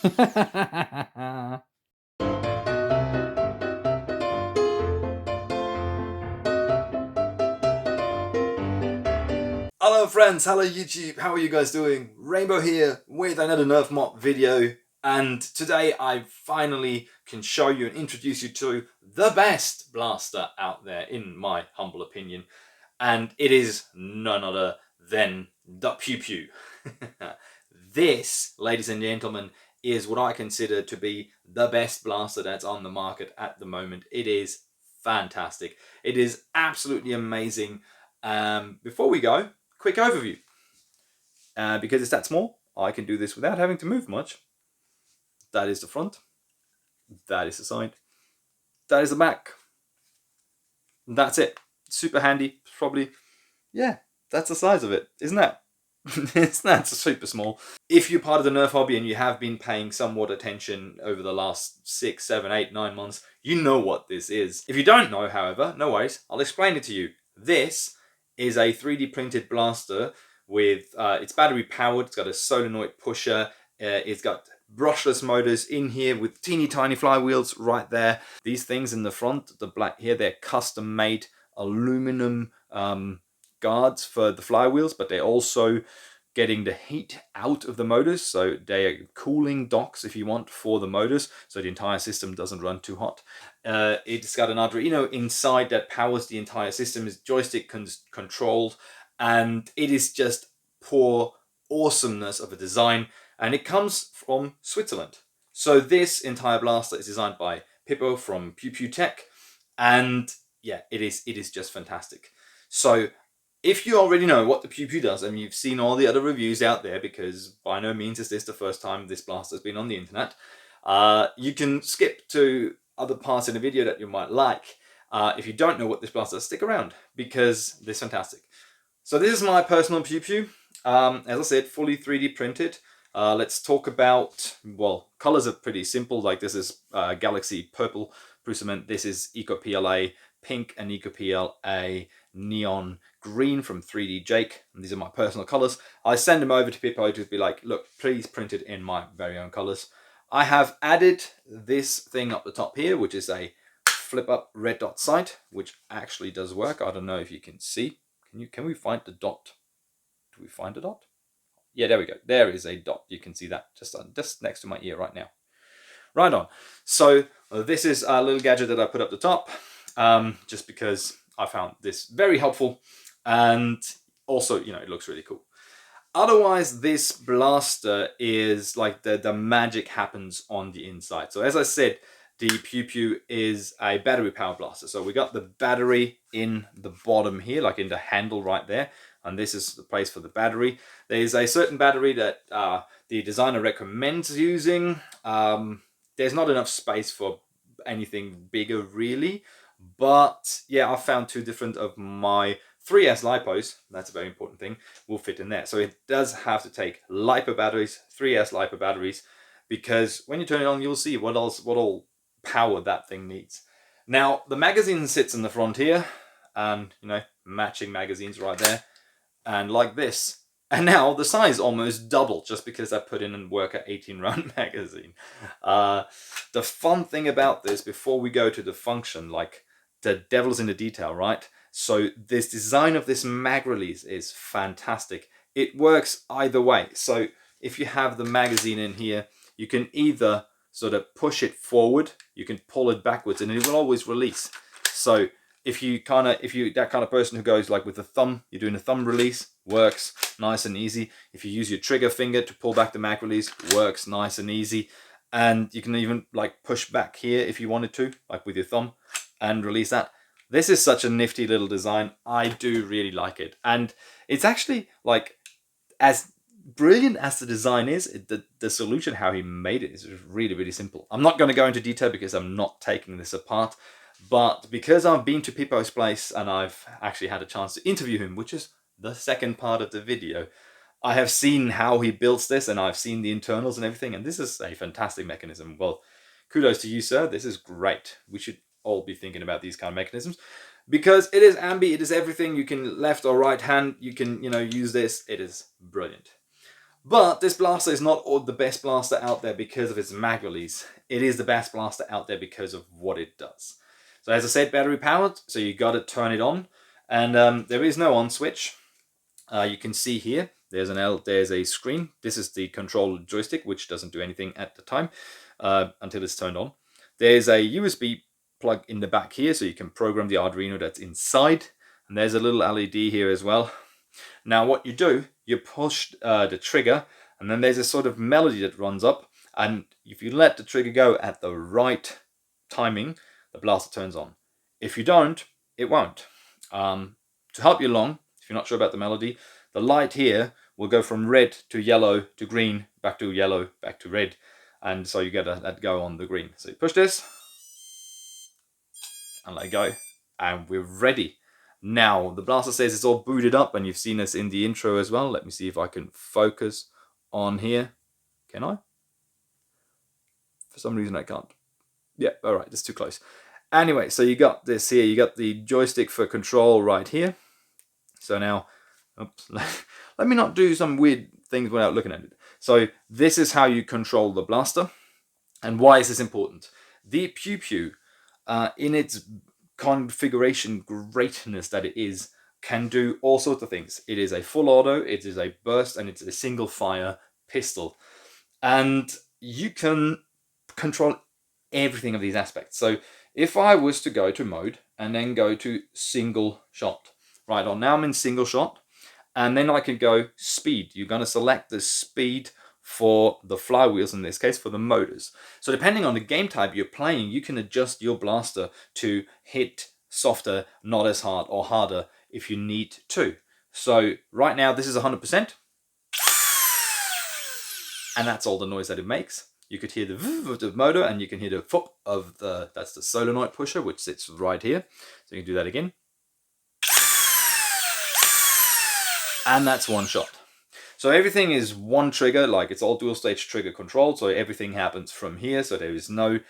Hello friends, hello YouTube, how are you guys doing? Rainbow here with another Nerf mod video, and today I finally can show you and introduce you to the best blaster out there in my humble opinion, and it is none other than the Pew Pew. This, ladies and gentlemen, is what I consider to be the best blaster that's on the market at the moment. It is fantastic. It is absolutely amazing. Before we go, quick overview. Because it's that small, I can do this without having to move much. That is the front. That is the side. That is the back. That's it. Super handy. Probably, yeah, that's the size of it, isn't that? It's not super small. If you're part of the Nerf hobby and you have been paying somewhat attention over the last 6, 7, 8, 9 months, you know what this is. If you don't know, however, no worries, I'll explain it to you. This is a 3D printed blaster with, it's battery powered, it's got a solenoid pusher, it's got brushless motors in here with teeny tiny flywheels right there. These things in the front, the black here, they're custom made aluminum guards for the flywheels, but they're also getting the heat out of the motors, so they are cooling docks if you want for the motors, so the entire system doesn't run too hot. It's got an Arduino inside that powers the entire system. It's joystick controlled, and it is just pure awesomeness of a design, and it comes from Switzerland. So this entire blaster is designed by Pippo from Pew Pew Tech, and yeah, it is just fantastic. So if you already know what the Pew Pew does, and you've seen all the other reviews out there, because by no means is this the first time this blaster has been on the internet, you can skip to other parts in the video that you might like. If you don't know what this blaster is, stick around, because this is fantastic. So this is my personal Pew Pew. As I said, fully 3D printed. Let's talk about, well, colors are pretty simple. Like this is Galaxy Purple Prusament. This is Eco PLA Pink and Eco PLA Neon Green from 3D Jake. And these are my personal colors. I send them over to Pippo to be like, look, please print it in my very own colors. I have added this thing up the top here, which is a flip up red dot sight, which actually does work. I don't know if you can see. Can we find the dot? Do we find a dot? Yeah, there we go. There is a dot. You can see that just next to my ear right now. Right on. So this is a little gadget that I put up the top, just because I found this very helpful, and also, you know, it looks really cool. Otherwise, this blaster is like the magic happens on the inside. So as I said, the Pew Pew is a battery power blaster. So we got the battery in the bottom here, like in the handle right there. And this is the place for the battery. There's a certain battery that the designer recommends using. There's not enough space for anything bigger really. But yeah, I found 2 different of my 3S LiPos, that's a very important thing, will fit in there. So it does have to take LiPo batteries, 3S LiPo batteries, because when you turn it on, you'll see what all power that thing needs. Now, the magazine sits in the front here, and, you know, matching magazines right there, and like this. And now the size almost doubled just because I put in and work at 18-round magazine. The fun thing about this, before we go to the function, like the devil's in the detail, right? So this design of this mag release is fantastic. It works either way. So if you have the magazine in here, you can either sort of push it forward, you can pull it backwards, and it will always release. So if you that kind of person who goes like with the thumb, you're doing a thumb release, works nice and easy. If you use your trigger finger to pull back the mag release, works nice and easy. And you can even like push back here if you wanted to, like with your thumb, and release that. This is such a nifty little design. I do really like it. And it's actually like, as brilliant as the design is, the solution, how he made it, is really, really simple. I'm not going to go into detail because I'm not taking this apart. But because I've been to Pippo's place and I've actually had a chance to interview him, which is the second part of the video, I have seen how he builds this, and I've seen the internals and everything, and this is a fantastic mechanism. Well, kudos to you, sir. This is great. We should all be thinking about these kind of mechanisms, because it is ambi, it is everything. You can left or right hand, you can, you know, use this. It is brilliant. But this blaster is not the best blaster out there because of its mag release. It is the best blaster out there because of what it does. So as I said, battery powered, so you got to turn it on. And there is no on switch. You can see here, there's a screen. This is the control joystick, which doesn't do anything at the time until it's turned on. There's a USB plug in the back here, so you can program the Arduino that's inside. And there's a little LED here as well. Now what you do, you push the trigger, and then there's a sort of melody that runs up, and if you let the trigger go at the right timing, the blaster turns on. If you don't, it won't. To help you along, if you're not sure about the melody, the light here will go from red to yellow to green, back to yellow, back to red, and so you get to let go on the green. So you push this, and let go, and we're ready. Now, the blaster says it's all booted up, and you've seen this in the intro as well. Let me see if I can focus on here. Can I? For some reason I can't. Yeah, all right, it's too close. Anyway, so you got this here. You got the joystick for control right here. So now, oops, let me not do some weird things without looking at it. So this is how you control the blaster. And why is this important? The Pew Pew, in its configuration greatness that it is, can do all sorts of things. It is a full auto, it is a burst, and it's a single fire pistol. And you can control everything of these aspects. So if I was to go to mode and then go to single shot, right on, now I'm in single shot, and then I can go speed. You're going to select the speed for the flywheels, in this case for the motors. So depending on the game type you're playing, you can adjust your blaster to hit softer, not as hard, or harder if you need to. So right now this is 100%, and that's all the noise that it makes. You could hear the v of the motor, and you can hear the flop of that's the solenoid pusher, which sits right here. So you can do that again. And that's one shot. So everything is one trigger, like it's all dual stage trigger controlled, so everything happens from here, so there is no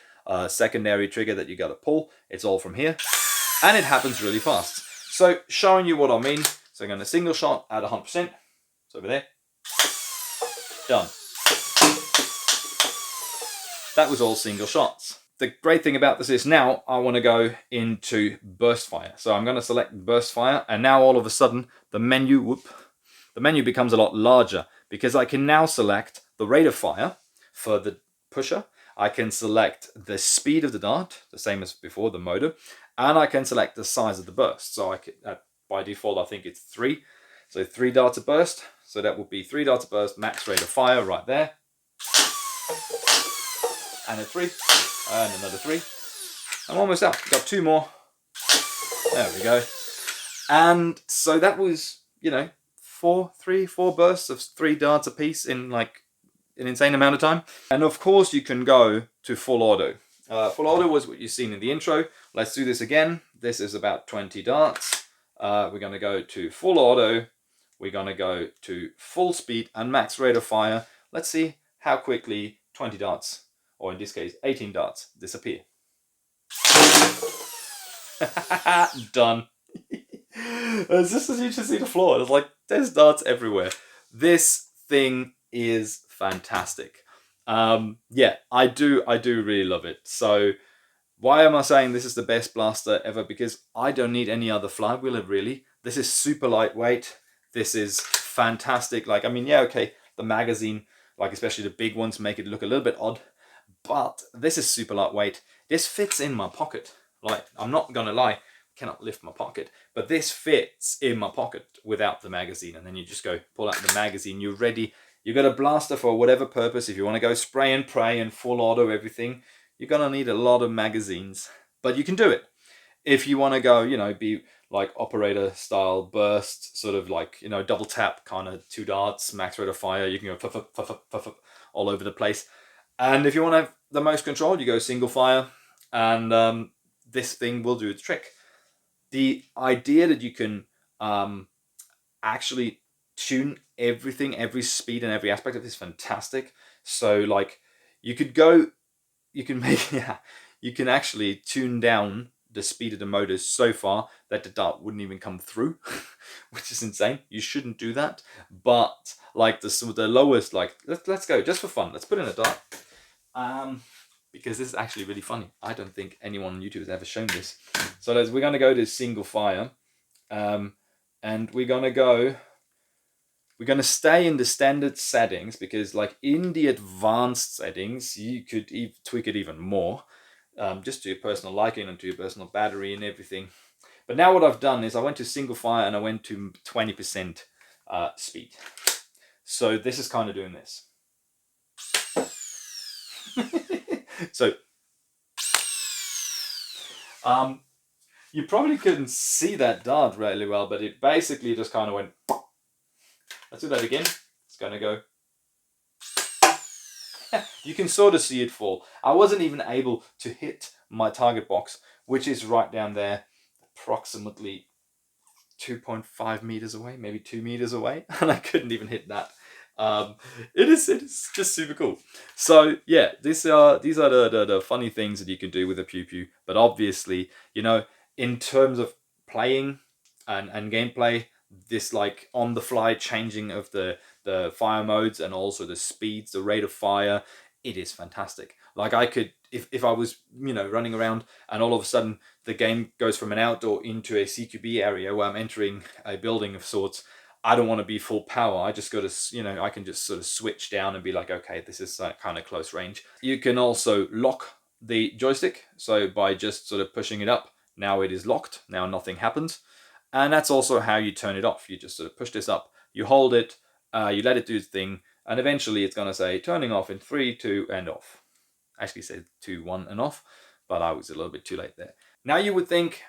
secondary trigger that you gotta pull, it's all from here, and it happens really fast. So showing you what I mean, so I'm gonna single shot at 100%, it's over there, done. That was all single shots. The great thing about this is now I want to go into burst fire. So I'm going to select burst fire, and now all of a sudden the menu becomes a lot larger, because I can now select the rate of fire for the pusher. I can select the speed of the dart, the same as before, the motor, and I can select the size of the burst. So I can, by default, I think it's 3. So 3 darts a burst. So that would be 3 darts a burst, max rate of fire right there. And a 3, and another 3. I'm almost out. Got 2 more. There we go. And so that was, you know, 4 bursts of 3 darts a piece in like an insane amount of time. And of course you can go to full auto. Full auto was what you've seen in the intro. Let's do this again. This is about 20 darts. We're going to go to full auto. We're going to go to full speed and max rate of fire. Let's see how quickly 20 darts, or in this case 18 darts, disappear. Done. It's just as you can see the floor. It's like there's darts everywhere. This thing is fantastic. Yeah, I do really love it. So why am I saying this is the best blaster ever? Because I don't need any other flywheeler really. This is super lightweight. This is fantastic. Like, I mean, yeah, okay, the magazine, like especially the big ones, make it look a little bit odd, but this is super lightweight. This fits in my pocket. Like, I'm not gonna lie, cannot lift my pocket, but this fits in my pocket without the magazine. And then you just go pull out the magazine, you're ready. You got a blaster for whatever purpose. If you want to go spray and pray and full auto everything, you're gonna need a lot of magazines, but you can do it. If you want to go, you know, be like operator style burst, sort of like, you know, double tap kind of 2 darts, max rate of fire, you can go all over the place. And if you want to have the most control, you go single fire, and this thing will do the trick. The idea that you can actually tune everything, every speed and every aspect of this is fantastic. So like you could go, you can make, yeah, you can actually tune down the speed of the motor so far that the dart wouldn't even come through, which is insane. You shouldn't do that. But like the lowest, like let's go just for fun. Let's put in a dart. Because this is actually really funny. I don't think anyone on YouTube has ever shown this. So we're going to go to single fire, and we're going to stay in the standard settings, because like in the advanced settings, you could tweak it even more, just to your personal liking and to your personal battery and everything. But now what I've done is I went to single fire and I went to 20% speed. So this is kind of doing this. So you probably couldn't see that dart really well, but it basically just kind of went. Let's do that again. It's going to go. You can sort of see it fall. I wasn't even able to hit my target box, which is right down there, approximately 2.5 meters away, maybe 2 meters away, and I couldn't even hit that. It is just super cool. So yeah, these are the funny things that you can do with a Pew Pew. But obviously, you know, in terms of playing and gameplay, this like on the fly changing of the fire modes and also the speeds, the rate of fire, it is fantastic. Like I could, if I was, you know, running around and all of a sudden the game goes from an outdoor into a CQB area where I'm entering a building of sorts, I don't want to be full power. I just got to, you know, I can just sort of switch down and be like, okay, this is kind of close range. You can also lock the joystick. So by just sort of pushing it up, now it is locked. Now nothing happens. And that's also how you turn it off. You just sort of push this up, you hold it, you let it do its thing, and eventually it's going to say turning off in 3, 2, and off. Actually said 2, 1, and off, but I was a little bit too late there. Now you would think,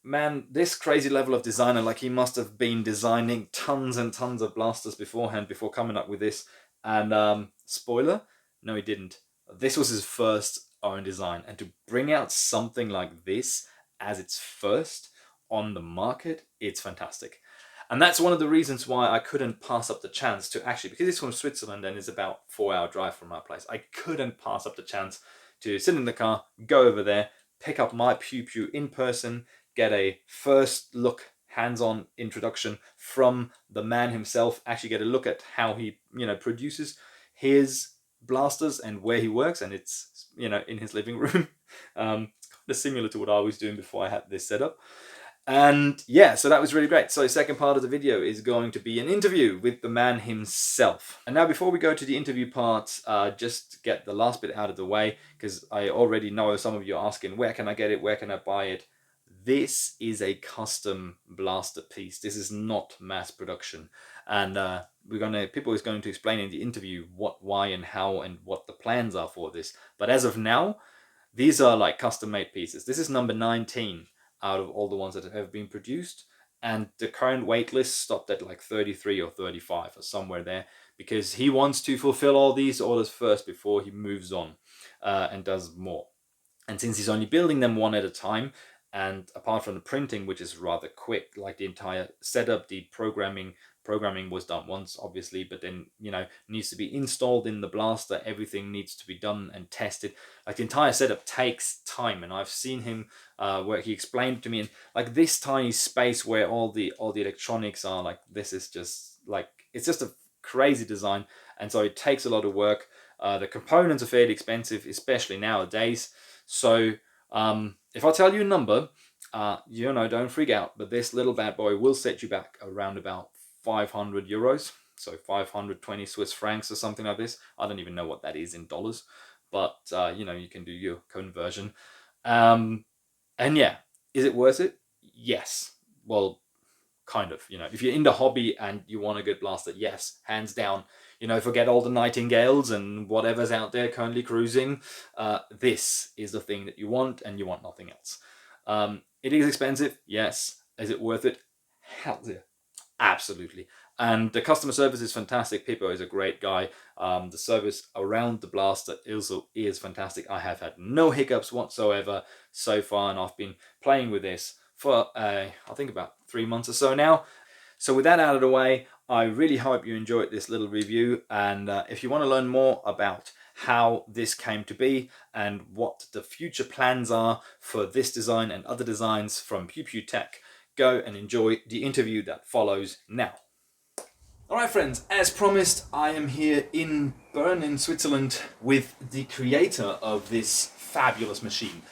man, this crazy level of designer, like he must have been designing tons and tons of blasters beforehand before coming up with this. And spoiler, no he didn't. This was his first own design. And to bring out something like this as its first on the market, it's fantastic. And that's one of the reasons why I couldn't pass up the chance to actually, because it's from Switzerland and it's about a 4-hour drive from my place, I couldn't pass up the chance to sit in the car, go over there, pick up my Pew Pew in person, get a first look, hands-on introduction from the man himself, actually get a look at how he, you know, produces his blasters and where he works, and it's, you know, in his living room. It's kind of similar to what I was doing before I had this set up. And yeah, so that was really great. So the second part of the video is going to be an interview with the man himself. And now before we go to the interview part, just get the last bit out of the way, because I already know some of you are asking, where can I get it? Where can I buy it? This is a custom blaster piece. This is not mass production. And Pippo is going to explain in the interview what, why, and how, and what the plans are for this. But as of now, these are like custom made pieces. This is number 19 out of all the ones that have ever been produced, and the current wait list stopped at like 33 or 35 or somewhere there, because he wants to fulfill all these orders first before he moves on and does more. And since he's only building them one at a time, and apart from the printing, which is rather quick, like the entire setup, the programming was done once, obviously, but then, you know, needs to be installed in the blaster. Everything needs to be done and tested. Like the entire setup takes time, and I've seen him where he explained to me in like this tiny space where all the electronics are. Like this is just like, it's just a crazy design, and so it takes a lot of work. The components are fairly expensive, especially nowadays. So if I tell you a number, you know, don't freak out, but this little bad boy will set you back around about 500 euros, so 520 Swiss francs or something like this. I don't even know what that is in dollars, but you know, you can do your conversion. And yeah, is it worth it? Yes. Well, kind of, you know, if you're in the hobby and you want a good blaster, yes, hands down. You know, forget all the nightingales and whatever's out there currently cruising. This is the thing that you want, and you want nothing else. It is expensive, yes. Is it worth it? Hell yeah, absolutely. And the customer service is fantastic. Pippo is a great guy. The service around the blaster also is fantastic. I have had no hiccups whatsoever so far, and I've been playing with this for I think about 3 months or so now. So with that out of the way, I really hope you enjoyed this little review, and if you want to learn more about how this came to be and what the future plans are for this design and other designs from Pew Pew Tech. Go and enjoy the interview that follows now. Alright friends, as promised, I am here in Bern in Switzerland with the creator of this fabulous machine.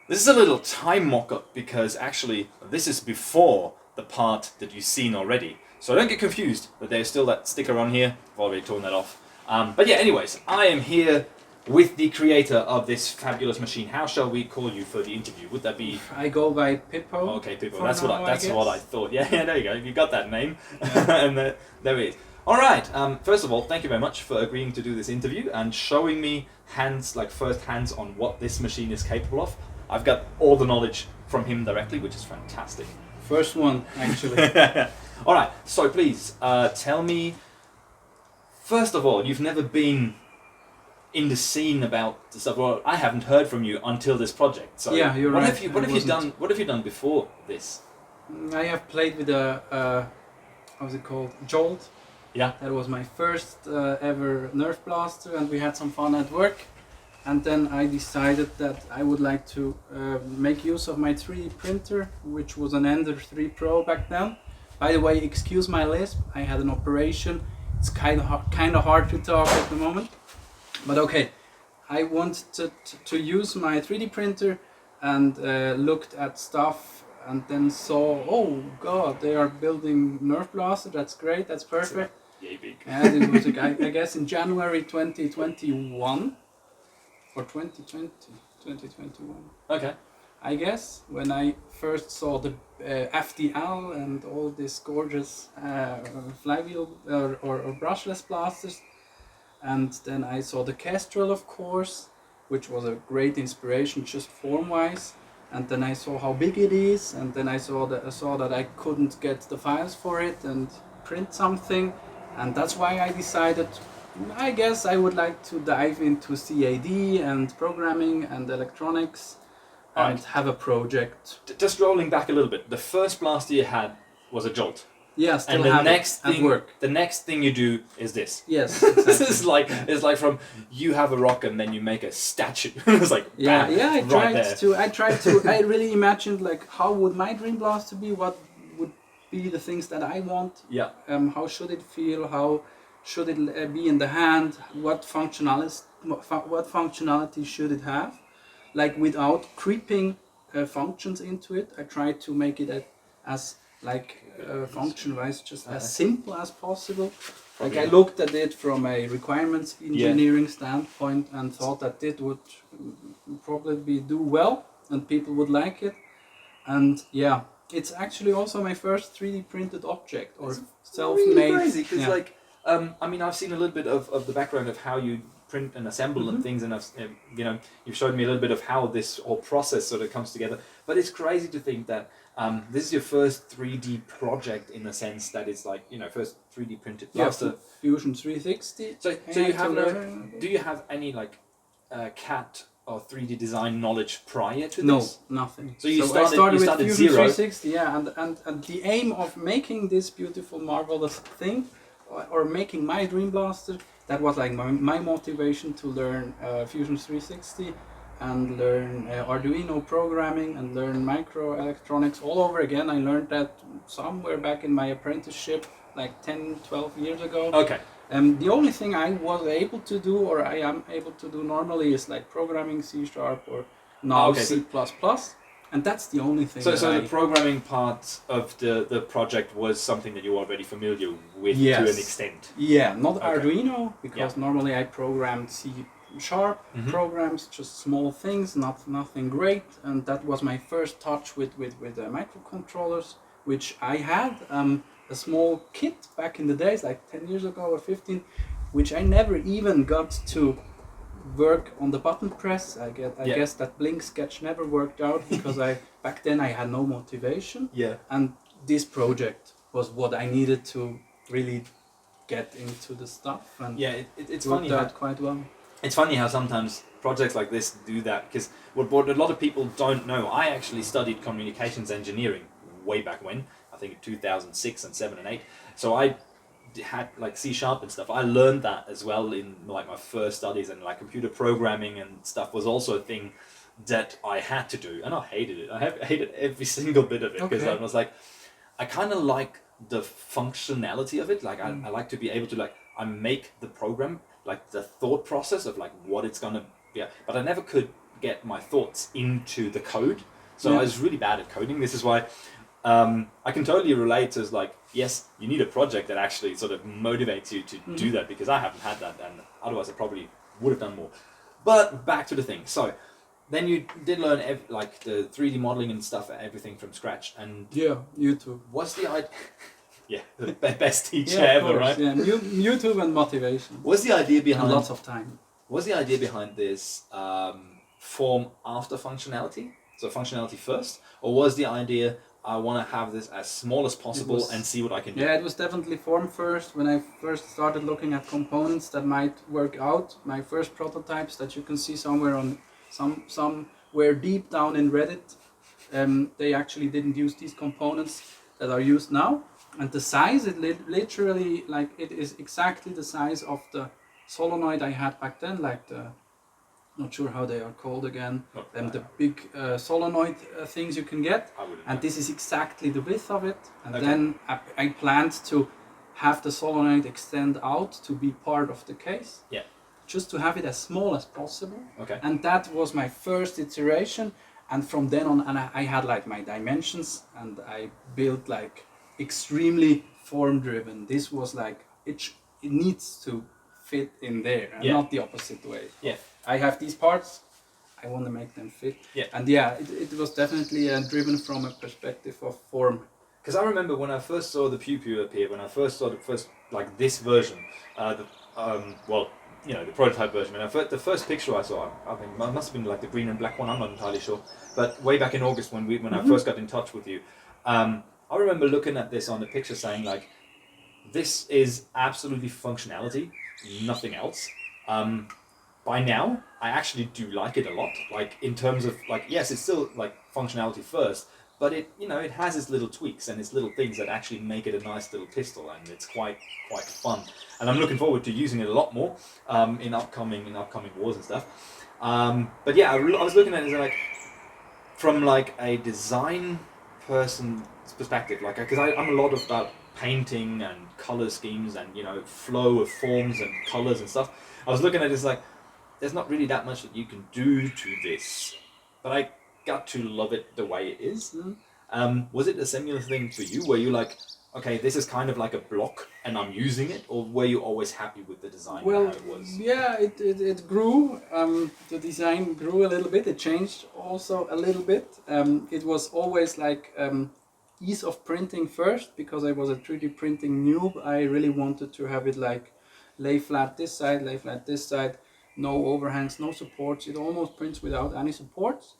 This is a little time mock-up because actually this is before the part that you've seen already. So don't get confused that there's still that sticker on here. I've already torn that off. But yeah, anyways, I am here with the creator of this fabulous machine. How shall we call you for the interview? Would that be... I go by Pippo. Okay, Pippo. That's what I thought. Yeah, there you go. You got that name. Yeah. And there it is. All right. First of all, thank you very much for agreeing to do this interview and showing me first hands on what this machine is capable of. I've got all the knowledge from him directly, which is fantastic. First one, actually. All right. So please tell me. First of all, you've never been in the scene about the stuff. Well, I haven't heard from you until this project. So yeah, you're right. What have you done before this? I have played with a how's it called? Jolt. Yeah. That was my first ever Nerf blaster, and we had some fun at work. And then I decided that I would like to make use of my 3D printer, which was an Ender 3 Pro back then. By the way, excuse my lisp. I had an operation. It's kind of hard to talk at the moment. But okay, I wanted to use my 3D printer and looked at stuff and then saw, oh god, they are building Nerf blaster. That's great, that's perfect. Yay big. And it was, I guess, in January 2021 or 2021. Okay. I guess when I first saw the FDL and all these gorgeous flywheel or brushless blasters. And then I saw the Kestrel, of course, which was a great inspiration just form-wise. And then I saw how big it is, and then I saw that I couldn't get the files for it and print something. And that's why I decided, I guess I would like to dive into CAD and programming and electronics and have a project. Just rolling back a little bit, the first blaster you had was a Jolt. Yeah, still and the have next it at work. The next thing you do is this. Yes, exactly. This is like it's like from you have a rock and then you make a statue. It's like bam, I right tried to. I really imagined like how would my dream blaster be? What would be the things that I want? Yeah. How should it feel? How should it be in the hand? What functionality should it have? Like without creeping functions into it. I tried to make it as function-wise just as simple as possible. Like I looked at it from a requirements engineering standpoint and thought that it would probably do well and people would like it. And yeah, it's actually also my first 3D printed object or self-made. Really crazy because I mean I've seen a little bit of the background of how you print and assemble and things, and I've you've showed me a little bit of how this whole process sort of comes together. But it's crazy to think that this is your first 3D project in the sense that it's like first 3D printed blaster. Fusion 360. So you have do you have any CAD or 3D design knowledge prior to this? No, nothing. So I started with Fusion zero. 360, yeah, and the aim of making this beautiful, marvelous thing, or making my dream blaster, that was like my motivation to learn Fusion 360 and learn Arduino programming and learn microelectronics all over again. I learned that somewhere back in my apprenticeship, like 10, 12 years ago. Okay. The only thing I was able to do, or I am able to do normally, is like programming C# or now C++. And that's the only thing. So the programming part of the project was something that you were already familiar with to an extent. Yeah, not Arduino, because normally I programmed C# programs, just small things, nothing great. And that was my first touch with microcontrollers, which I had a small kit back in the days, like 10 years ago or 15, which I never even got to work on the button press. I guess that Blink sketch never worked out because back then I had no motivation. Yeah. And this project was what I needed to really get into the stuff, and it's worked funny out quite well. It's funny how sometimes projects like this do that, because what a lot of people don't know, I actually studied communications engineering way back when, I think in 2006 and 7 and 8. So I had like C# and stuff. I learned that as well in like my first studies, and like computer programming and stuff was also a thing that I had to do, and I hated it. Hated every single bit of it, because I was like, I kind of like the functionality of it. Like I like to be able to like I make the program, like the thought process of like what it's gonna be, but I never could get my thoughts into the code. So I was really bad at coding. This is why I can totally relate to like, yes, you need a project that actually sort of motivates you to do that, because I haven't had that, and otherwise I probably would have done more. But back to the thing. So then you did learn like the 3D modeling and stuff, everything from scratch. And YouTube. What's the idea? Yeah, the best teacher ever, right? Yeah, YouTube and motivation. What's the idea behind? And lots of time. What's the idea behind this form after functionality? So functionality first, or was the idea I want to have this as small as possible and see what I can do? Yeah, it was definitely form first. When I first started looking at components that might work out, my first prototypes that you can see somewhere on somewhere deep down in Reddit, they actually didn't use these components that are used now. And the size, it literally, like, it is exactly the size of the solenoid I had back then, like the, not sure how they are called again, the big solenoid things you can get. And this is exactly the width of it. And then I planned to have the solenoid extend out to be part of the case. Yeah. Just to have it as small as possible. Okay. And that was my first iteration. And from then on, and I had like my dimensions, and I built like extremely form driven. This was like, it needs to fit in there, and not the opposite way. Yeah. I have these parts, I want to make them fit. Yeah. And yeah, it was definitely driven from a perspective of form. Because I remember when I first saw the Pew Pew appear, when I first saw the first, like this version, well, you know, the prototype version, when the first picture I saw, I think it must have been like the green and black one, I'm not entirely sure, but way back in August when I first got in touch with you, I remember looking at this on the picture saying like, this is absolutely functionality, nothing else. By now, I actually do like it a lot. Like in terms of like, yes, it's still like functionality first, but it, you know, it has its little tweaks and its little things that actually make it a nice little pistol, and it's quite fun. And I'm looking forward to using it a lot more in upcoming wars and stuff. But yeah, I was looking at it as like, from like a design person's perspective, like, because I'm a lot about painting and color schemes and, you know, flow of forms and colors and stuff. I was looking at it as like, there's not really that much that you can do to this, but I got to love it the way it is. Was it a similar thing for you? Were you like, okay, this is kind of like a block and I'm using it, or were you always happy with the design and how it was? Yeah, it grew. The design grew a little bit. It changed also a little bit. It was always like ease of printing first, because I was a 3D printing noob. I really wanted to have it like lay flat this side, lay flat this side, no overhangs, no supports. It almost prints without any supports,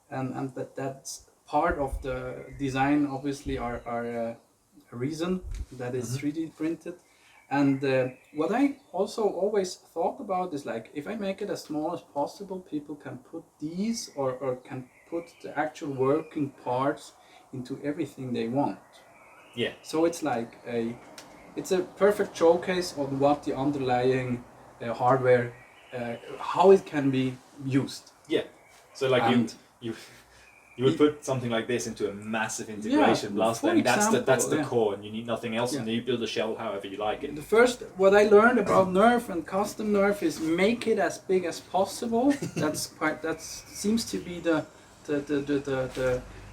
and that's part of the design. Obviously, are a reason that it's 3D printed. And what I also always thought about is like, if I make it as small as possible, people can put these or can put the actual working parts into everything they want. Yeah. So it's like it's a perfect showcase on what the underlying hardware, how it can be used. Yeah. So like you would put something like this into a massive integration blaster, and that's the core, and you need nothing else, and then you build a shell however you like it. The first, what I learned about Nerf and custom Nerf is make it as big as possible. That seems to be the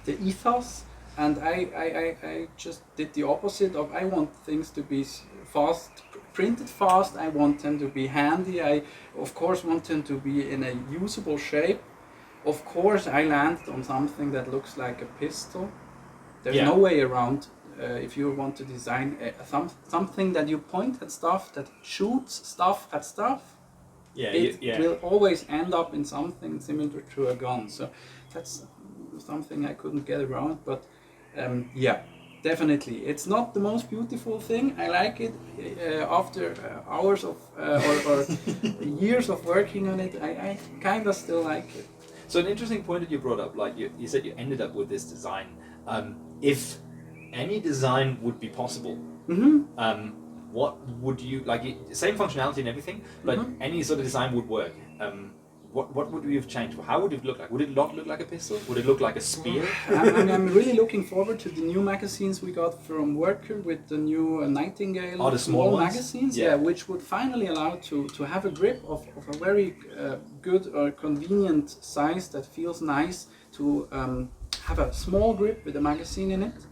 ethos. And I just did the opposite of, I want things to be fast, printed fast, I want them to be handy, I of course want them to be in a usable shape. Of course I landed on something that looks like a pistol. There's no way around, if you want to design something that you point at stuff, that shoots stuff at stuff, it will always end up in something similar to a gun. So that's something I couldn't get around, but yeah, definitely. It's not the most beautiful thing. I like it. After hours of or years of working on it, I kind of still like it. So an interesting point that you brought up, like you said you ended up with this design. If any design would be possible, what would you like? Same functionality and everything, but any sort of design would work. What would you have changed? How would it look like? Would it not look like a pistol? Would it look like a spear? I'm really looking forward to the new magazines we got from Worker with the new Nightingale Oh, the small magazines, which would finally allow to have a grip of a very good or convenient size that feels nice to have a small grip with a magazine in it.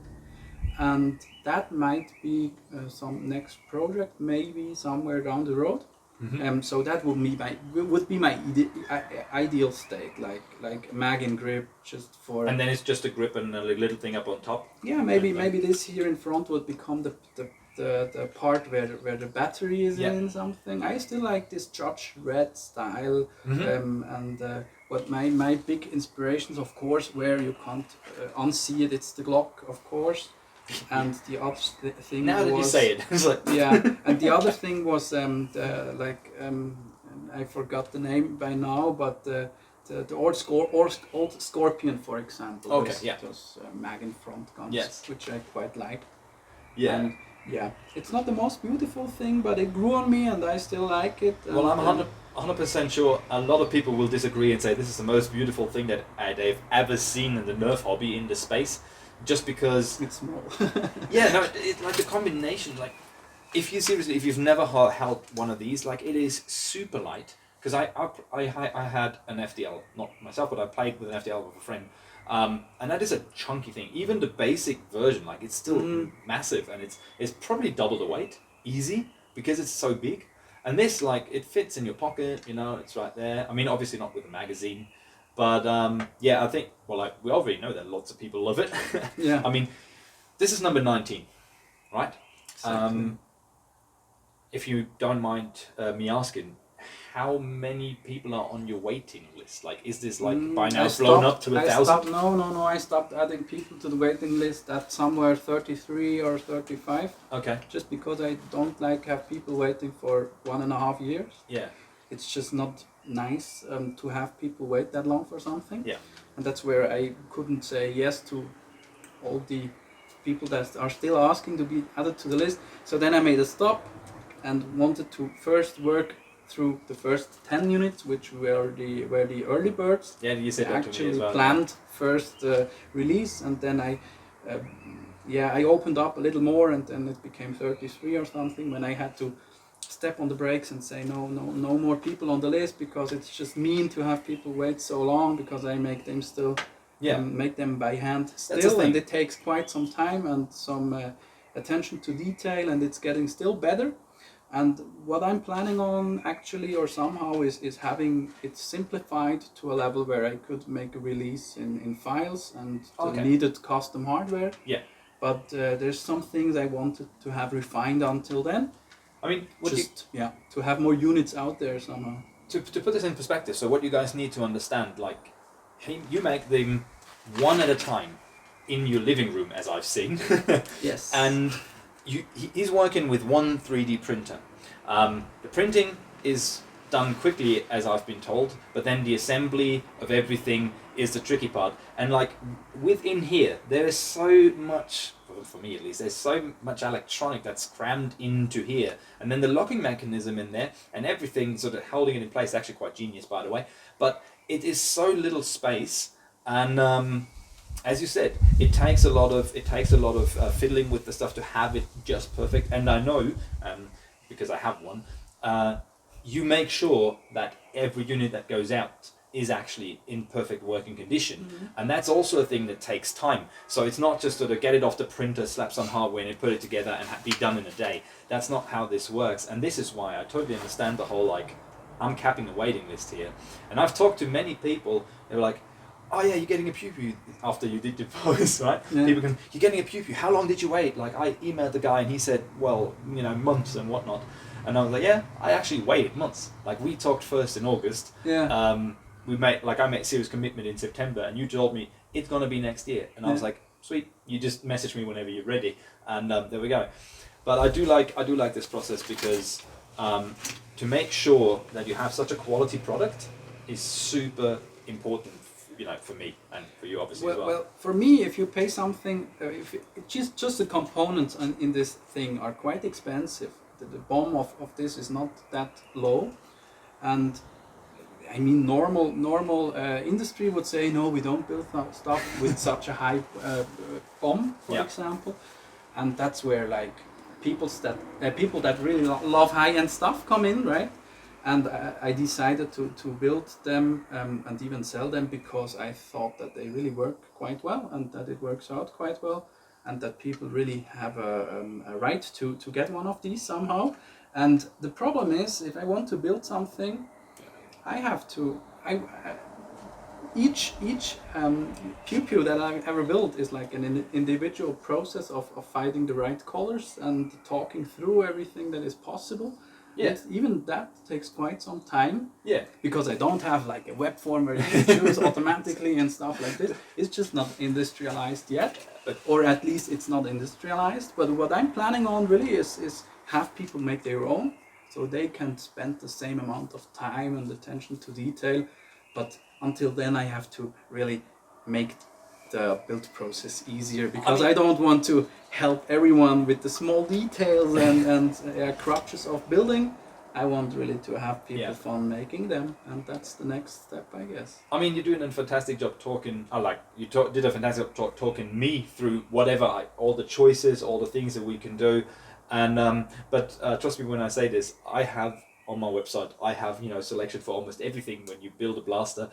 And that might be some next project, maybe somewhere down the road. So that would be my ideal state, like a mag and grip, just for. And then it's just a grip and a little thing up on top. Yeah, maybe this here in front would become the part where the battery is in something. I still like this Judge Red style, and what my big inspirations, of course, where you can't unsee it. It's the Glock, of course. And the other thing now was, that you say it, it's like and the other thing was I forgot the name by now, but the old Scorpion, for example. Okay, those mag and front guns, which I quite like. Yeah. And it's not the most beautiful thing, but it grew on me, and I still like it. Well, I'm 100% sure a lot of people will disagree and say this is the most beautiful thing that they've ever seen in the Nerf hobby in the space. Just because it's small. it's like the combination. Like, if you've never held one of these, like, it is super light. Because I had an FDL, not myself, but I played with an FDL with a friend, and that is a chunky thing. Even the basic version, like, it's still massive, and it's probably double the weight, easy, because it's so big. And this, like, it fits in your pocket, it's right there. I mean, obviously not with a magazine. But I think, we already know that lots of people love it. Yeah. I mean, this is number 19, right? Exactly. If you don't mind me asking, how many people are on your waiting list? Like, is this by now blown up to 1,000? No. I stopped adding people to the waiting list at somewhere 33 or 35. Okay. Just because I don't like have people waiting for 1.5 years. Yeah. It's just not nice to have people wait that long for something. Yeah. And that's where I couldn't say yes to all the people that are still asking to be added to the list. So then I made a stop and wanted to first work through the first 10 units, which were the early birds. Yeah, you said that to me as well. Planned first release, and then I opened up a little more, and then it became 33 or something when I had to step on the brakes and say no more people on the list, because it's just mean to have people wait so long, because I make them still make them by hand still, and it takes quite some time and some attention to detail, and it's getting still better. And what I'm planning on actually, or somehow, is having it simplified to a level where I could make a release in files and the needed custom hardware. Yeah. But there's some things I wanted to have refined until then. I mean, to have more units out there somehow. To put this in perspective, so what you guys need to understand, like, you make them one at a time in your living room, as I've seen. Yes. And he's working with one 3D printer. The printing is done quickly, as I've been told, but then the assembly of everything is the tricky part. And like, within here, there is so much, for me at least, there's so much electronic that's crammed into here. And then the locking mechanism in there and everything sort of holding it in place, actually quite genius, by the way. But it is so little space, and as you said, it takes a lot of fiddling with the stuff to have it just perfect. And I know, because I have one, you make sure that every unit that goes out is actually in perfect working condition. Mm-hmm. And that's also a thing that takes time. So it's not just sort of get it off the printer, slap some hardware and put it together and be done in a day. That's not how this works. And this is why I totally understand the whole, like, I'm capping the waiting list here. And I've talked to many people, they were like, oh yeah, you're getting a Pew Pew after you did your post, right? Yeah. People can, you're getting a Pew Pew, how long did you wait? Like, I emailed the guy and he said, well, months and whatnot. And I was like, yeah, I actually waited months. Like, we talked first in August. Yeah. I made serious commitment in September, and you told me it's gonna be next year. And I was like, sweet, you just message me whenever you're ready. And there we go. But I do like this process, because to make sure that you have such a quality product is super important, for me and for you obviously as well. Well, for me, if you pay something, just the components in this thing are quite expensive. the BOM of this is not that low, and I mean normal industry would say no, we don't build stuff with such a high BOM, for example, and that's where like people that really love high-end stuff come in, right? And I decided to build them and even sell them because I thought that they really work quite well and that it works out quite well and that people really have a right to get one of these somehow. And the problem is, if I want to build something, I have to... Each Pew Pew that I ever built is like an individual process of finding the right colors and talking through everything that is possible. Yeah. Even that takes quite some time. Yeah. Because I don't have like a web form where you can choose automatically and stuff like this. It's just not industrialized yet, or at least it's not industrialized. But what I'm planning on really is have people make their own, so they can spend the same amount of time and attention to detail. But until then, I have to really make the build process easier, because I don't want to help everyone with the small details and crutches of building. I want really to have people fun making them, and that's the next step, I guess. I mean, you're doing a fantastic job talking. Did a fantastic job talking me through whatever all the choices, all the things that we can do, and but trust me when I say this. I have on my website, I have selection for almost everything when you build a blaster.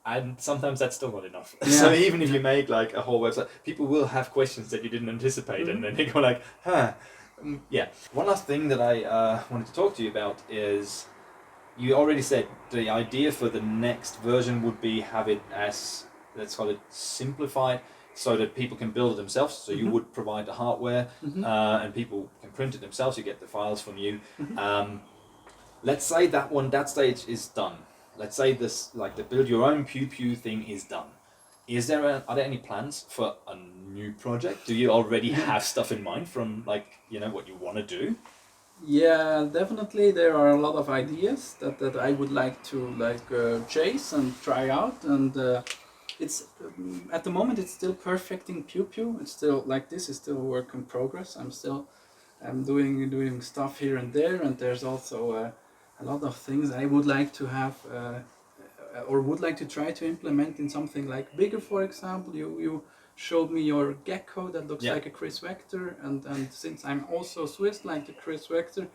And sometimes that's still not enough. Yeah. So even if you make like a whole website, people will have questions that you didn't anticipate, and then they go like, huh. Yeah. One last thing that I wanted to talk to you about is, you already said the idea for the next version would be have it as, let's call it simplified, so that people can build it themselves. So you would provide the hardware, and people can print it themselves. You get the files from you. Let's say that stage is done. Let's say this, like the build your own Pew Pew thing is done. Are there any plans for a new project? Do you already have stuff in mind from what you want to do? Yeah, definitely. There are a lot of ideas that I would like to chase and try out, and it's at the moment it's still perfecting Pew Pew. It's still this is still a work in progress. I'm doing stuff here and there, and there's also a lot of things I would like to have or would like to try to implement in something like bigger. For example, you showed me your gecko that looks like a Chris Vector, and since I'm also Swiss, like a Chris Vector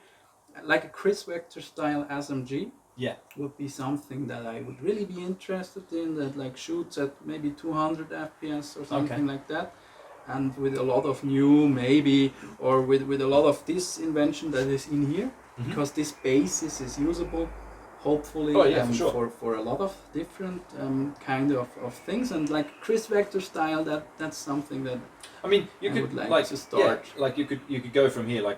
style SMG would be something that I would really be interested in, that shoots at maybe 200 FPS or something like that, and with a lot of new or with a lot of this invention that is in here, because this basis is usable hopefully for a lot of different kind of things, and like Chris Vector style, that's something that you could like to start. You could go from here,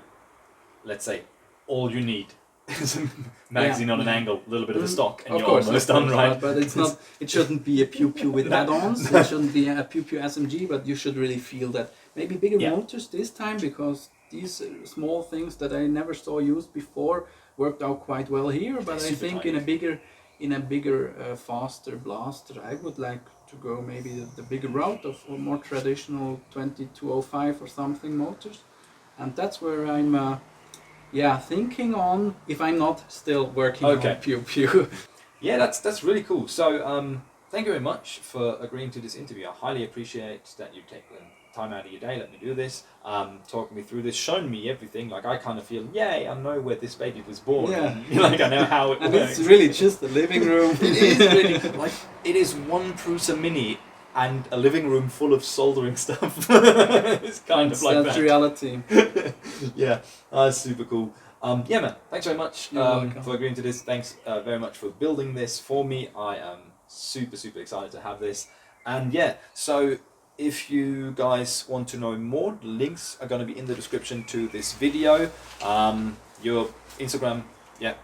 let's say all you need is a magazine on an angle, a little bit of a stock, and you're almost done, right? But it's not. It shouldn't be a Pew Pew with add-ons. It shouldn't be a Pew Pew SMG. But you should really feel that maybe bigger motors this time, because these small things that I never saw used before worked out quite well here. But I think tiny. in a bigger, faster blaster, I would like to go maybe the bigger route of more traditional 2205 or something motors, and that's where I'm. Thinking on, if I'm not still working on Pew Pew. Yeah, that's really cool. So, thank you very much for agreeing to this interview. I highly appreciate that you take the time out of your day, let me do this, talking me through this, showing me everything. I kind of feel, yay, I know where this baby was born. Yeah. And, I know how it and works. It's really just the living room. It is really, it is one Prusa Mini and a living room full of soldering stuff. It's kind of like that's reality. Yeah, that's super cool. Man, thanks very much for agreeing to this. Thanks very much for building this for me. I am super excited to have this. And so if you guys want to know more, the links are going to be in the description to this video. Your Instagram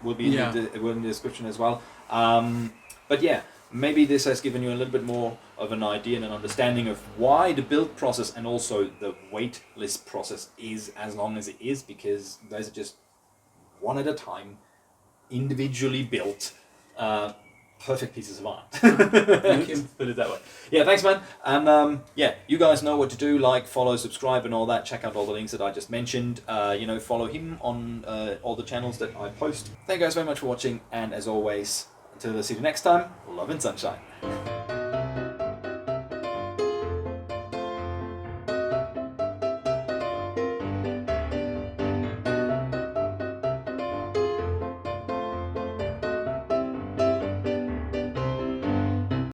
will be in the description as well. But maybe this has given you a little bit more of an idea and an understanding of why the build process and also the wait list process is as long as it is, because those are just one at a time, individually built perfect pieces of art. Thank you. Put it that way. Yeah, thanks, man. And yeah, you guys know what to do. Like, follow, subscribe, and all that. Check out all the links that I just mentioned. Follow him on all the channels that I post. Thank you guys very much for watching, and as always, until I see you next time, love and sunshine.